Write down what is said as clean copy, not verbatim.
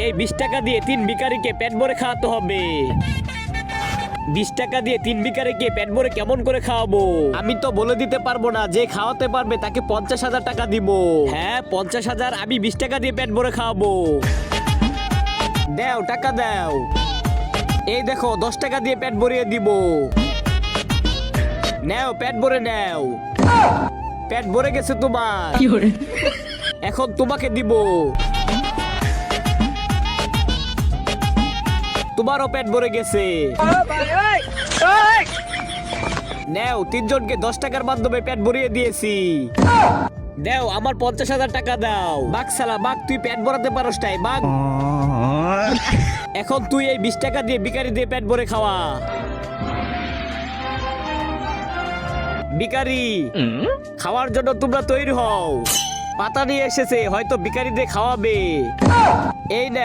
এই 20 টাকা দিয়ে 3 ভিখারিকে পেট ভরে খাওয়াতে হবে। 20 টাকা দিয়ে 3 ভিখারিকে পেট ভরে কেমন করে খাওয়াবো? আমি তো বলে দিতে পারবো না, যে খাওয়াতে পারবে তাকে 50,000 টাকা দিব। হ্যাঁ 50,000, আমি 20 টাকা দিয়ে পেট ভরে খাওয়াবো। দাও টাকা দাও। এই দেখো 10 টাকা দিয়ে পেট ভরিয়ে দিব। নাও পেট ভরে নাও। পেট ভরে গেছে তোমার। এখন তোমাকে দিব। তোমারও পেট ভরে গেছে। নাও 3 জনকে 10 টাকার মাধ্যমে পেট ভরিয়ে দিয়েছি। দাও আমার 50,000 টাকা দাও। বাঘ শালা বাঘ, তুই পেট ভরাতে পারস নাই বাঘ। এখন তুই এই 20 টাকা দিয়ে ভিখারি দিয়ে পেট ভরে খাওয়া। ভিখারি খাওয়ার জন্য তোমরা তৈরি হও। পাতা নিয়ে এসেছে, হয়তো ভিখারি দিয়ে খাওয়াবে। এই না